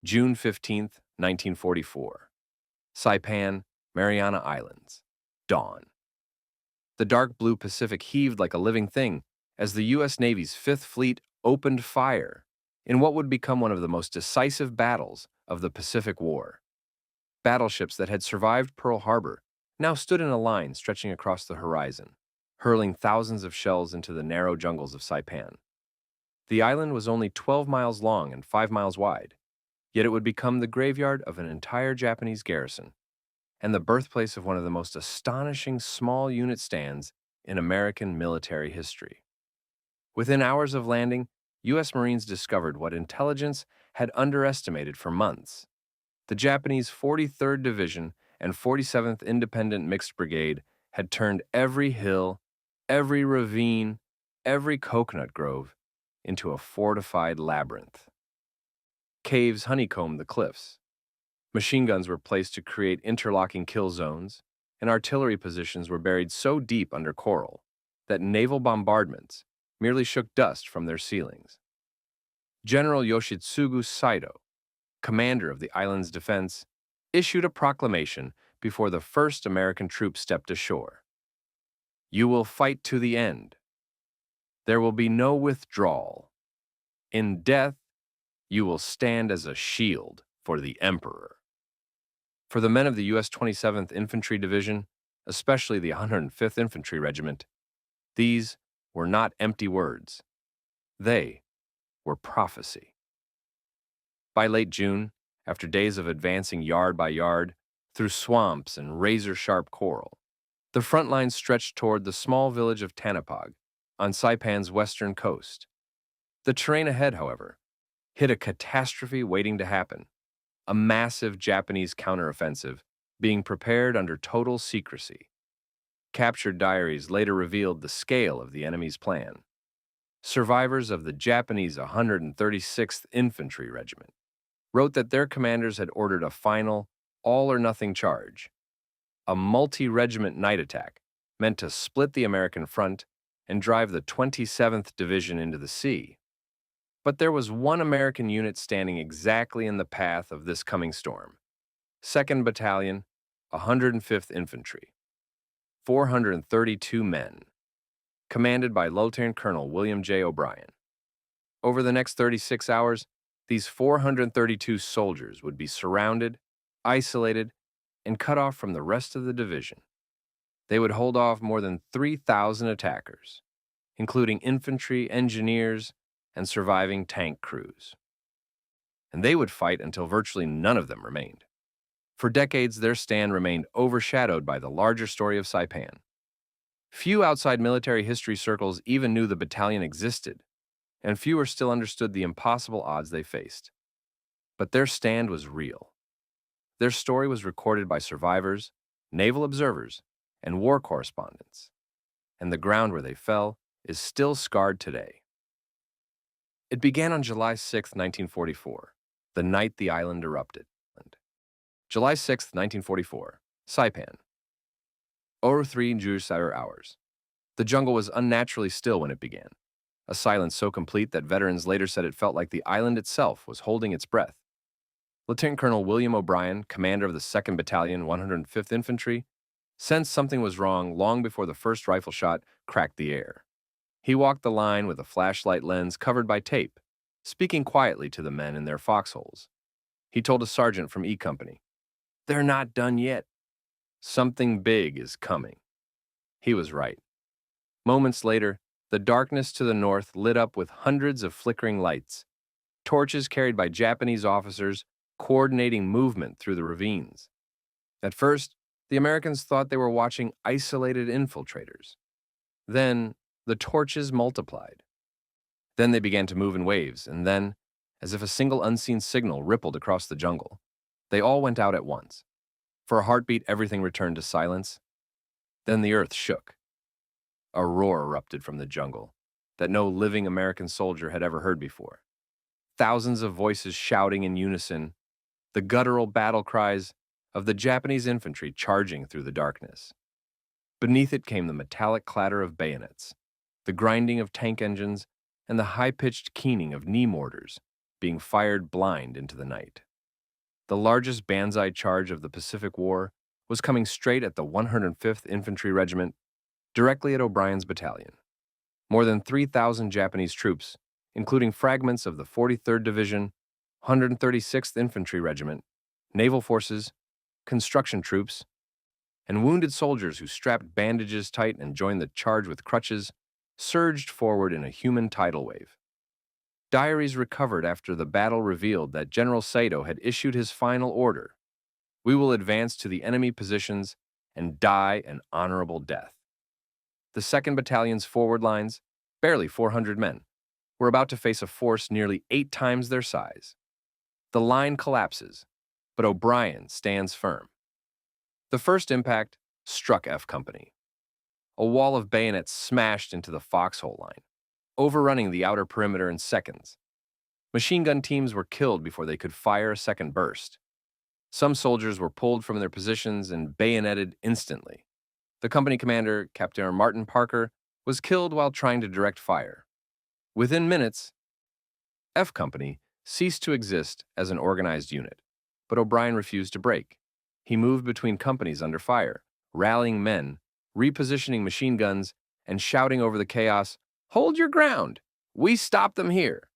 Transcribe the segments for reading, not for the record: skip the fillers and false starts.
June 15th, 1944. Saipan, Mariana Islands. Dawn. The dark blue Pacific heaved like a living thing as the U.S. Navy's Fifth Fleet opened fire in what would become one of the most decisive battles of the Pacific War. Battleships that had survived Pearl Harbor now stood in a line stretching across the horizon, hurling thousands of shells into the narrow jungles of Saipan. The island was only 12 miles long and 5 miles wide, yet it would become the graveyard of an entire Japanese garrison and the birthplace of one of the most astonishing small unit stands in American military history. Within hours of landing, U.S. Marines discovered what intelligence had underestimated for months. The Japanese 43rd Division and 47th Independent Mixed Brigade had turned every hill, every ravine, every coconut grove into a fortified labyrinth. Caves honeycombed the cliffs. Machine guns were placed to create interlocking kill zones, and artillery positions were buried so deep under coral that naval bombardments merely shook dust from their ceilings. General Yoshitsugu Saito, commander of the island's defense, issued a proclamation before the first American troops stepped ashore. "You will fight to the end. There will be no withdrawal. In death, you will stand as a shield for the Emperor." For the men of the U.S. 27th Infantry Division, especially the 105th Infantry Regiment, these were not empty words. They were prophecy. By late June, after days of advancing yard by yard through swamps and razor-sharp coral, the front line stretched toward the small village of Tanapag on Saipan's western coast. The terrain ahead, however, hid a catastrophe waiting to happen. A massive Japanese counteroffensive being prepared under total secrecy. Captured diaries later revealed the scale of the enemy's plan. Survivors of the Japanese 136th Infantry Regiment wrote that their commanders had ordered a final, all-or-nothing charge, a multi-regiment night attack meant to split the American front and drive the 27th Division into the sea. But there was one American unit standing exactly in the path of this coming storm. 2nd Battalion, 105th Infantry. 432 men. Commanded by Lieutenant Colonel William J. O'Brien. Over the next 36 hours, these 432 soldiers would be surrounded, isolated, and cut off from the rest of the division. They would hold off more than 3,000 attackers, including infantry, engineers, and surviving tank crews. And they would fight until virtually none of them remained. For decades, their stand remained overshadowed by the larger story of Saipan. Few outside military history circles even knew the battalion existed, and fewer still understood the impossible odds they faced. But their stand was real. Their story was recorded by survivors, naval observers, and war correspondents, and the ground where they fell is still scarred today. It began on July 6, 1944, the night the island erupted. July 6, 1944, Saipan. 03 Juicer hours. The jungle was unnaturally still when it began, a silence so complete that veterans later said it felt like the island itself was holding its breath. Lieutenant Colonel William O'Brien, commander of the 2nd Battalion, 105th Infantry, sensed something was wrong long before the first rifle shot cracked the air. He walked the line with a flashlight lens covered by tape, speaking quietly to the men in their foxholes. He told a sergeant from E Company, "They're not done yet. Something big is coming." He was right. Moments later, the darkness to the north lit up with hundreds of flickering lights, torches carried by Japanese officers coordinating movement through the ravines. At first, the Americans thought they were watching isolated infiltrators. Then, the torches multiplied. Then they began to move in waves, and then, as if a single unseen signal rippled across the jungle, they all went out at once. For a heartbeat, everything returned to silence. Then the earth shook. A roar erupted from the jungle that no living American soldier had ever heard before. Thousands of voices shouting in unison, the guttural battle cries of the Japanese infantry charging through the darkness. Beneath it came the metallic clatter of bayonets, the grinding of tank engines, and the high-pitched keening of knee mortars being fired blind into the night. The largest banzai charge of the Pacific War was coming straight at the 105th Infantry Regiment, directly at O'Brien's battalion. More than 3,000 Japanese troops, including fragments of the 43rd Division, 136th Infantry Regiment, naval forces, construction troops, and wounded soldiers who strapped bandages tight and joined the charge with crutches, surged forward in a human tidal wave. Diaries recovered after the battle revealed that General Saito had issued his final order: "We will advance to the enemy positions and die an honorable death." The 2nd Battalion's forward lines, barely 400 men, were about to face a force nearly 8 times their size. The line collapses, but O'Brien stands firm. The first impact struck F Company. A wall of bayonets smashed into the foxhole line, overrunning the outer perimeter in seconds. Machine gun teams were killed before they could fire a second burst. Some soldiers were pulled from their positions and bayoneted instantly. The company commander, Captain Martin Parker, was killed while trying to direct fire. Within minutes, F Company ceased to exist as an organized unit, but O'Brien refused to break. He moved between companies under fire, rallying men, repositioning machine guns, and shouting over the chaos, "Hold your ground! We stop them here!"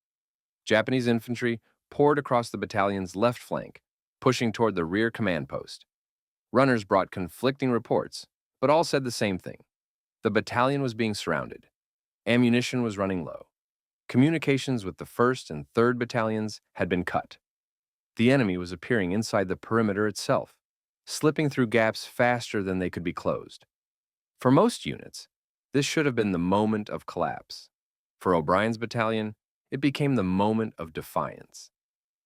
Japanese infantry poured across the battalion's left flank, pushing toward the rear command post. Runners brought conflicting reports, but all said the same thing. The battalion was being surrounded. Ammunition was running low. Communications with the 1st and 3rd Battalions had been cut. The enemy was appearing inside the perimeter itself, slipping through gaps faster than they could be closed. For most units, this should have been the moment of collapse. For O'Brien's battalion, it became the moment of defiance.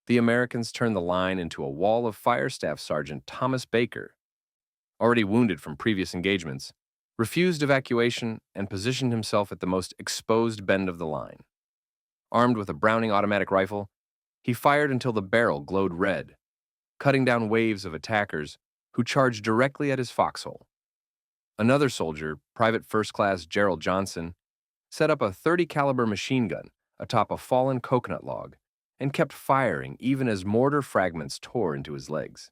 The Americans turned the line into a wall of Fire Staff Sergeant Thomas Baker, already wounded from previous engagements, refused evacuation and positioned himself at the most exposed bend of the line. Armed with a Browning automatic rifle, he fired until the barrel glowed red, cutting down waves of attackers who charged directly at his foxhole. Another soldier, Private First Class Gerald Johnson, set up a .30 caliber machine gun atop a fallen coconut log and kept firing even as mortar fragments tore into his legs.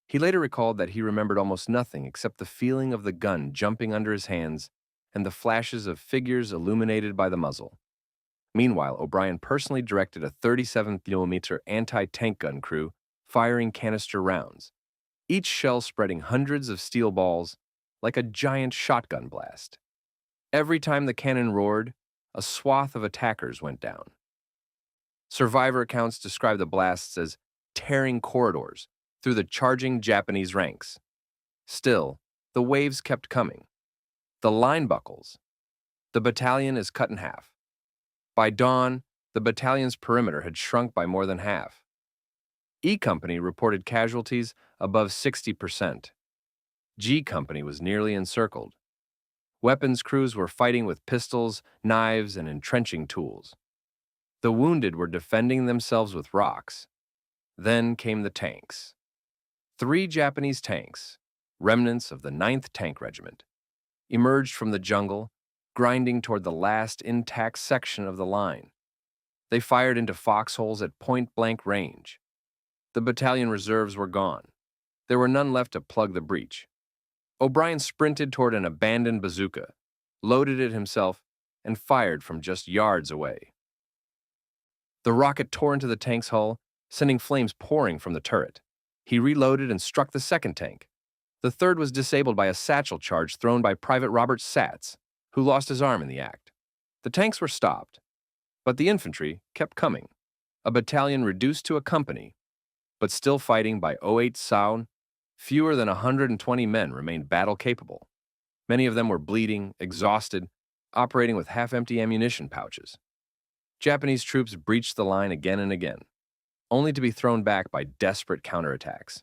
He later recalled that he remembered almost nothing except the feeling of the gun jumping under his hands and the flashes of figures illuminated by the muzzle. Meanwhile, O'Brien personally directed a 37mm anti-tank gun crew firing canister rounds, each shell spreading hundreds of steel balls like a giant shotgun blast. Every time the cannon roared, a swath of attackers went down. Survivor accounts describe the blasts as tearing corridors through the charging Japanese ranks. Still, the waves kept coming. The line buckles. The battalion is cut in half. By dawn, the battalion's perimeter had shrunk by more than half. E Company reported casualties above 60%. G Company was nearly encircled. Weapons crews were fighting with pistols, knives, and entrenching tools. The wounded were defending themselves with rocks. Then came the tanks. 3 Japanese tanks, remnants of the 9th Tank Regiment, emerged from the jungle, grinding toward the last intact section of the line. They fired into foxholes at point-blank range. The battalion reserves were gone. There were none left to plug the breach. O'Brien sprinted toward an abandoned bazooka, loaded it himself, and fired from just yards away. The rocket tore into the tank's hull, sending flames pouring from the turret. He reloaded and struck the 2nd tank. The 3rd was disabled by a satchel charge thrown by Private Robert Satz, who lost his arm in the act. The tanks were stopped, but the infantry kept coming. A battalion reduced to a company, but still fighting by 08 Saun, fewer than 120 men remained battle-capable. Many of them were bleeding, exhausted, operating with half-empty ammunition pouches. Japanese troops breached the line again and again, only to be thrown back by desperate counterattacks.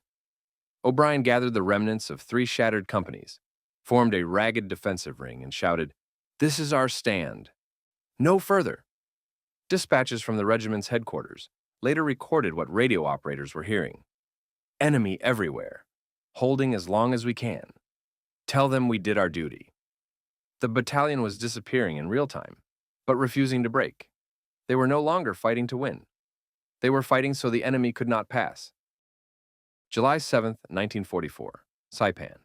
O'Brien gathered the remnants of 3 shattered companies, formed a ragged defensive ring, and shouted, "This is our stand. No further." Dispatches from the regiment's headquarters later recorded what radio operators were hearing. "Enemy everywhere. Holding as long as we can. Tell them we did our duty." The battalion was disappearing in real time, but refusing to break. They were no longer fighting to win. They were fighting so the enemy could not pass. July 7th, 1944, Saipan.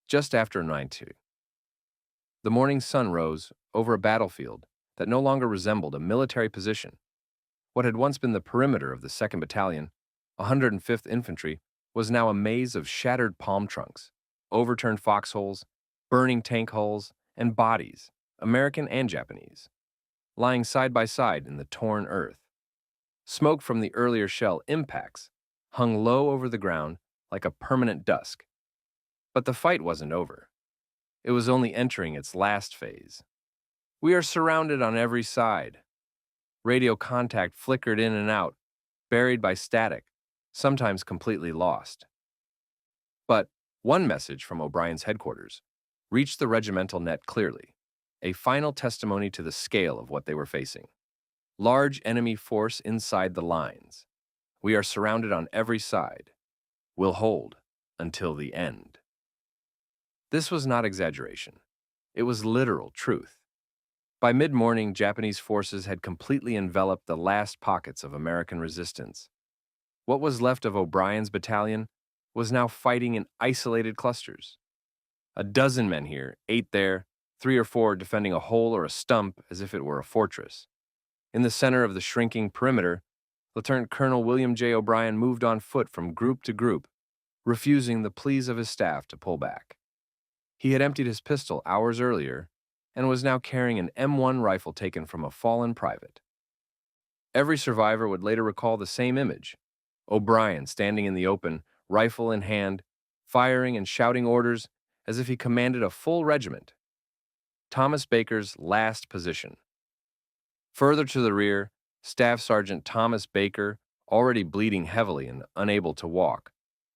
Just after 9:02. The morning sun rose over a battlefield that no longer resembled a military position. What had once been the perimeter of the 2nd Battalion, 105th Infantry, was now a maze of shattered palm trunks, overturned foxholes, burning tank hulls, and bodies, American and Japanese, lying side by side in the torn earth. Smoke from the earlier shell impacts hung low over the ground like a permanent dusk. But the fight wasn't over. It was only entering its last phase. "We are surrounded on every side." Radio contact flickered in and out, buried by static, sometimes completely lost. But one message from O'Brien's headquarters reached the regimental net clearly, a final testimony to the scale of what they were facing. "Large enemy force inside the lines. We are surrounded on every side. We'll hold until the end." This was not exaggeration. It was literal truth. By mid-morning, Japanese forces had completely enveloped the last pockets of American resistance. What was left of O'Brien's battalion was now fighting in isolated clusters. A dozen men here, 8 there, 3 or 4 defending a hole or a stump as if it were a fortress. In the center of the shrinking perimeter, Lieutenant Colonel William J. O'Brien moved on foot from group to group, refusing the pleas of his staff to pull back. He had emptied his pistol hours earlier and was now carrying an M1 rifle taken from a fallen private. Every survivor would later recall the same image: O'Brien standing in the open, rifle in hand, firing and shouting orders as if he commanded a full regiment. Thomas Baker's last position. Further to the rear, Staff Sergeant Thomas Baker, already bleeding heavily and unable to walk,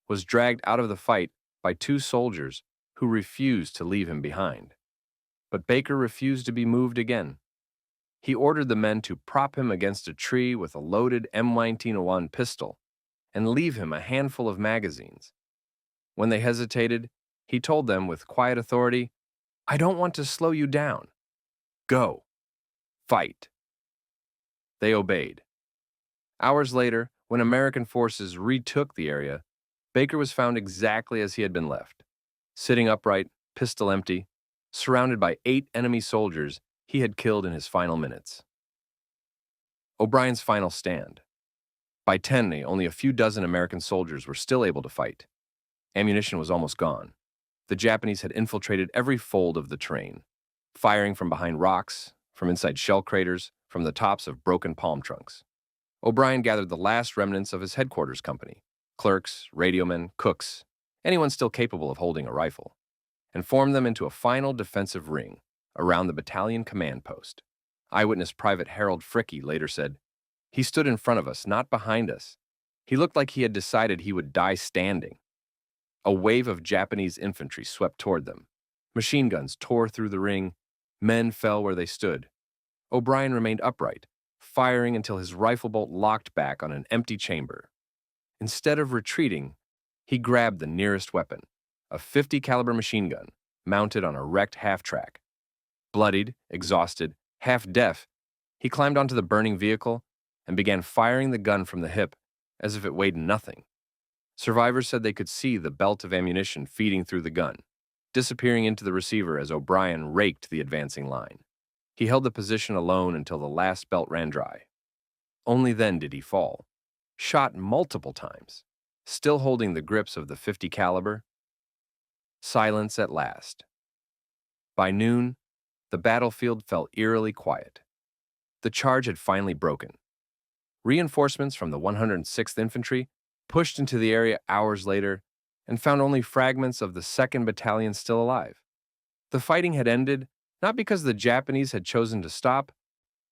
was dragged out of the fight by 2 soldiers who refused to leave him behind. But Baker refused to be moved again. He ordered the men to prop him against a tree with a loaded M1901 pistol and leave him a handful of magazines. When they hesitated, he told them with quiet authority, "I don't want to slow you down. Go. Fight." They obeyed. Hours later, when American forces retook the area, Baker was found exactly as he had been left, sitting upright, pistol empty, surrounded by 8 enemy soldiers he had killed in his final minutes. O'Brien's final stand. By 10, only a few dozen American soldiers were still able to fight. Ammunition was almost gone. The Japanese had infiltrated every fold of the terrain, firing from behind rocks, from inside shell craters, from the tops of broken palm trunks. O'Brien gathered the last remnants of his headquarters company, clerks, radiomen, cooks, anyone still capable of holding a rifle, and formed them into a final defensive ring around the battalion command post. Eyewitness Private Harold Fricke later said, "He stood in front of us, not behind us. He looked like he had decided he would die standing." A wave of Japanese infantry swept toward them. Machine guns tore through the ring. Men fell where they stood. O'Brien remained upright, firing until his rifle bolt locked back on an empty chamber. Instead of retreating, he grabbed the nearest weapon, a .50 caliber machine gun mounted on a wrecked half-track. Bloodied, exhausted, half-deaf, he climbed onto the burning vehicle and began firing the gun from the hip as if it weighed nothing. Survivors said they could see the belt of ammunition feeding through the gun, disappearing into the receiver as O'Brien raked the advancing line. He held the position alone until the last belt ran dry. Only then did he fall, shot multiple times, still holding the grips of the .50 caliber. Silence at last. By noon, the battlefield felt eerily quiet. The charge had finally broken. Reinforcements from the 106th Infantry pushed into the area hours later and found only fragments of the 2nd Battalion still alive. The fighting had ended not because the Japanese had chosen to stop,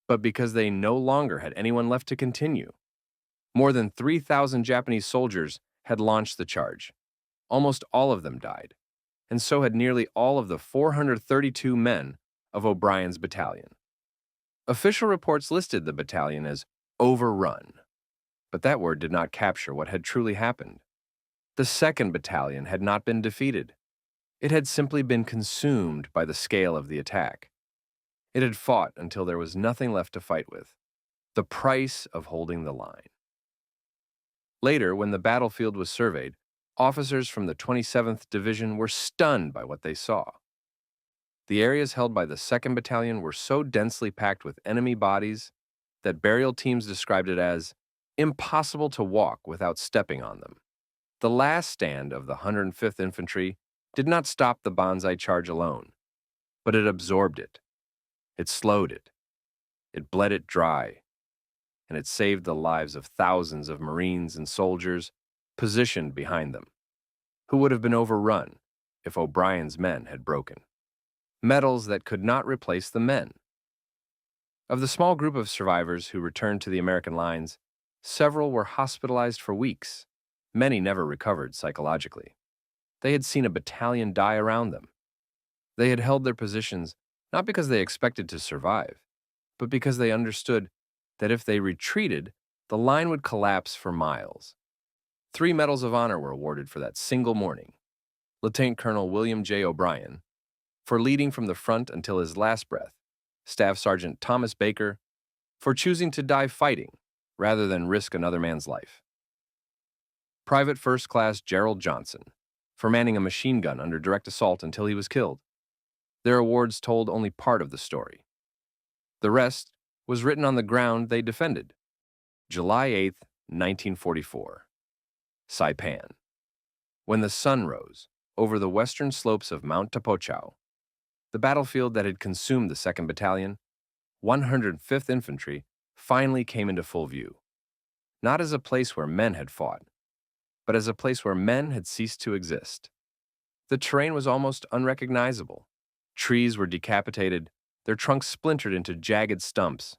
but because they no longer had anyone left to continue. More than 3,000 Japanese soldiers had launched the charge. Almost all of them died, and so had nearly all of the 432 men of O'Brien's battalion. Official reports listed the battalion as overrun, but that word did not capture what had truly happened. The 2nd Battalion had not been defeated. It had simply been consumed by the scale of the attack. It had fought until there was nothing left to fight with, the price of holding the line. Later, when the battlefield was surveyed, officers from the 27th Division were stunned by what they saw. The areas held by the 2nd Battalion were so densely packed with enemy bodies that burial teams described it as impossible to walk without stepping on them. The last stand of the 105th Infantry did not stop the banzai charge alone, but it absorbed it. It slowed it. It bled it dry. And it saved the lives of thousands of Marines and soldiers positioned behind them, who would have been overrun if O'Brien's men had broken. Medals that could not replace the men. Of the small group of survivors who returned to the American lines, several were hospitalized for weeks. Many never recovered psychologically. They had seen a battalion die around them. They had held their positions not because they expected to survive, but because they understood that if they retreated, the line would collapse for miles. 3 Medals of Honor were awarded for that single morning. Lieutenant Colonel William J. O'Brien, for leading from the front until his last breath. Staff Sergeant Thomas Baker, for choosing to die fighting rather than risk another man's life. Private First Class Gerald Johnson, for manning a machine gun under direct assault until he was killed. Their awards told only part of the story. The rest was written on the ground they defended. July 8, 1944. Saipan. When the sun rose over the western slopes of Mount Tapochau, the battlefield that had consumed the 2nd Battalion, 105th Infantry finally came into full view. Not as a place where men had fought, but as a place where men had ceased to exist. The terrain was almost unrecognizable. Trees were decapitated, their trunks splintered into jagged stumps.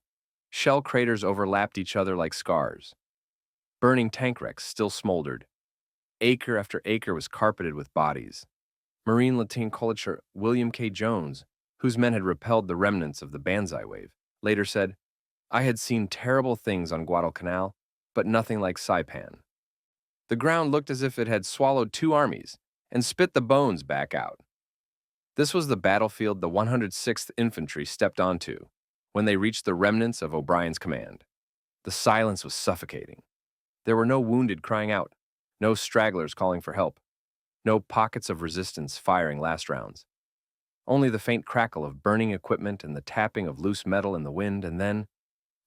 Shell craters overlapped each other like scars. Burning tank wrecks still smoldered. Acre after acre was carpeted with bodies. Marine Lieutenant Colonel William K. Jones, whose men had repelled the remnants of the banzai wave, later said, "I had seen terrible things on Guadalcanal, but nothing like Saipan." The ground looked as if it had swallowed 2 armies and spit the bones back out. This was the battlefield the 106th Infantry stepped onto when they reached the remnants of O'Brien's command. The silence was suffocating. There were no wounded crying out, no stragglers calling for help, no pockets of resistance firing last rounds. Only the faint crackle of burning equipment and the tapping of loose metal in the wind, and then,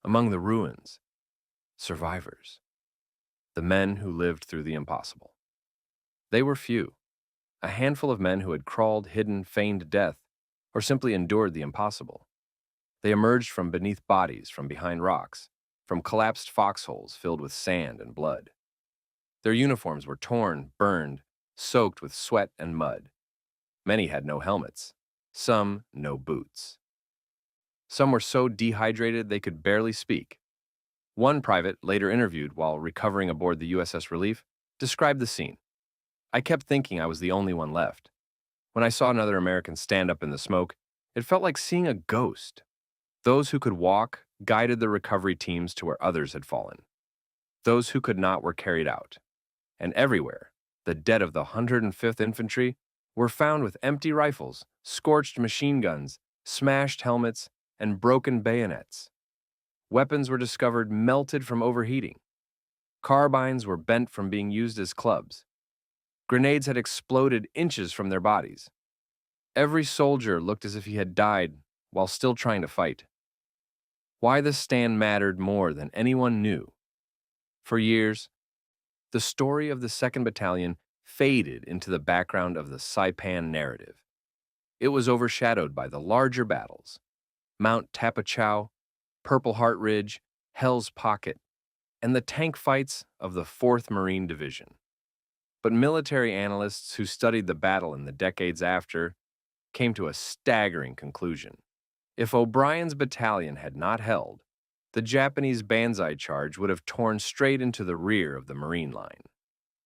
among the ruins, survivors. The men who lived through the impossible. They were few. A handful of men who had crawled, hidden, feigned death, or simply endured the impossible. They emerged from beneath bodies, from behind rocks, from collapsed foxholes filled with sand and blood. Their uniforms were torn, burned, soaked with sweat and mud. Many had no helmets, some no boots. Some were so dehydrated they could barely speak. One private, later interviewed while recovering aboard the USS Relief, described the scene. "I kept thinking I was the only one left. When I saw another American stand up in the smoke, it felt like seeing a ghost. Those who could walk guided the recovery teams to where others had fallen. Those who could not were carried out. And everywhere, the dead of the 105th Infantry were found with empty rifles, scorched machine guns, smashed helmets, and broken bayonets. Weapons were discovered melted from overheating. Carbines were bent from being used as clubs. Grenades had exploded inches from their bodies. Every soldier looked as if he had died while still trying to fight. Why this stand mattered more than anyone knew. For years, the story of the 2nd Battalion faded into the background of the Saipan narrative. It was overshadowed by the larger battles, Mount Tapochau, Purple Heart Ridge, Hell's Pocket, and the tank fights of the 4th Marine Division. But military analysts who studied the battle in the decades after came to a staggering conclusion. If O'Brien's battalion had not held, the Japanese banzai charge would have torn straight into the rear of the Marine line.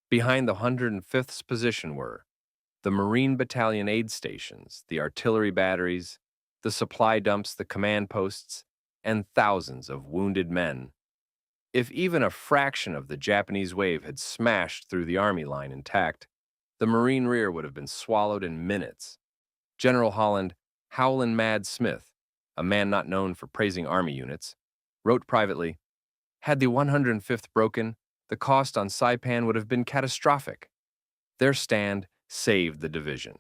Behind the 105th's position were the Marine Battalion aid stations, the artillery batteries, the supply dumps, the command posts, and thousands of wounded men. If even a fraction of the Japanese wave had smashed through the Army line intact, the Marine rear would have been swallowed in minutes. General Holland, Howlin' Mad Smith, a man not known for praising Army units, wrote privately, "Had the 105th broken, the cost on Saipan would have been catastrophic. Their stand saved the division.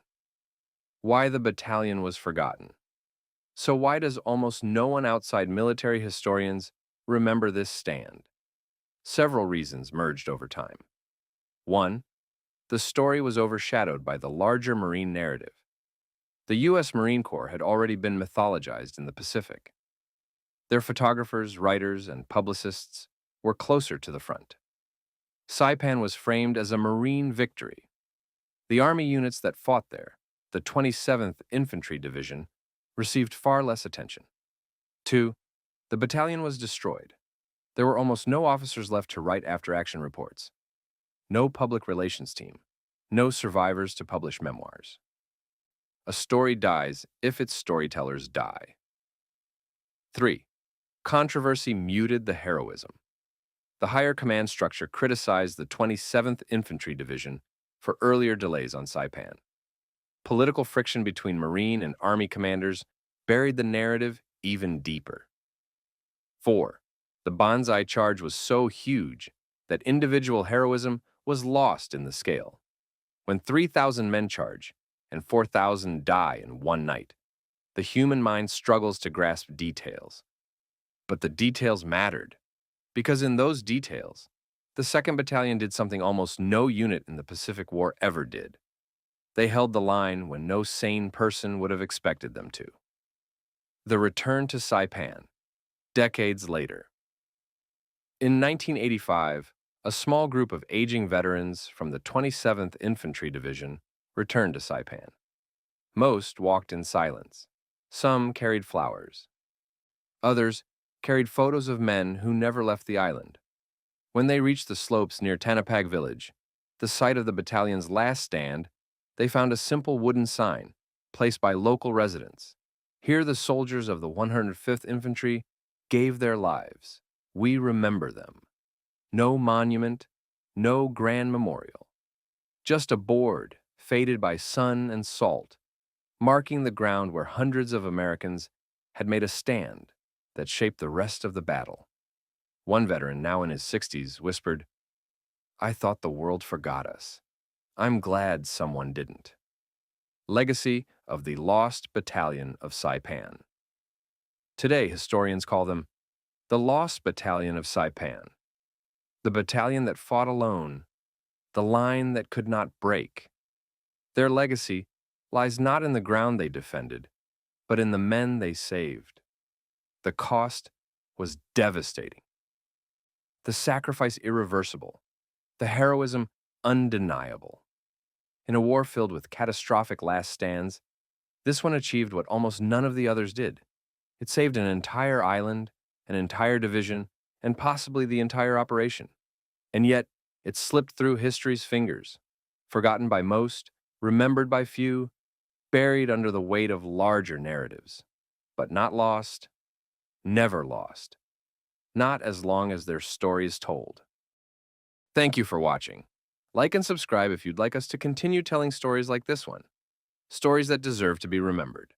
Why the battalion was forgotten. So why does almost no one outside military historians remember this stand? Several reasons merged over time. 1. The story was overshadowed by the larger Marine narrative. The U.S. Marine Corps had already been mythologized in the Pacific. Their photographers, writers, and publicists were closer to the front. Saipan was framed as a Marine victory. The Army units that fought there, the 27th Infantry Division, received far less attention. 2. The battalion was destroyed. There were almost no officers left to write after-action reports. No public relations team. No survivors to publish memoirs. A story dies if its storytellers die. 3. Controversy muted the heroism. The higher command structure criticized the 27th Infantry Division for earlier delays on Saipan. Political friction between Marine and Army commanders buried the narrative even deeper. 4. The banzai charge was so huge that individual heroism was lost in the scale. When 3,000 men charge and 4,000 die in one night, the human mind struggles to grasp details. But the details mattered, because in those details, the 2nd Battalion did something almost no unit in the Pacific War ever did. They held the line when no sane person would have expected them to. The return to Saipan, decades later. In 1985, a small group of aging veterans from the 27th Infantry Division returned to Saipan. Most walked in silence. Some carried flowers. Others carried photos of men who never left the island. When they reached the slopes near Tanapag village, the site of the battalion's last stand, they found a simple wooden sign placed by local residents. Here the soldiers of the 105th Infantry gave their lives. We remember them. No monument, no grand memorial. Just a board, faded by sun and salt, marking the ground where hundreds of Americans had made a stand that shaped the rest of the battle. One veteran, now in his 60s, whispered, "I thought the world forgot us. I'm glad someone didn't." Legacy of the Lost Battalion of Saipan. Today, historians call them the Lost Battalion of Saipan, the battalion that fought alone, the line that could not break. Their legacy lies not in the ground they defended, but in the men they saved. The cost was devastating. The sacrifice irreversible. The heroism undeniable. In a war filled with catastrophic last stands, this one achieved what almost none of the others did. It saved an entire island, an entire division, and possibly the entire operation. And yet, it slipped through history's fingers, forgotten by most, remembered by few, buried under the weight of larger narratives. But not lost, never lost. Not as long as their story is told. Thank you for watching. Like and subscribe if you'd like us to continue telling stories like this one. Stories that deserve to be remembered.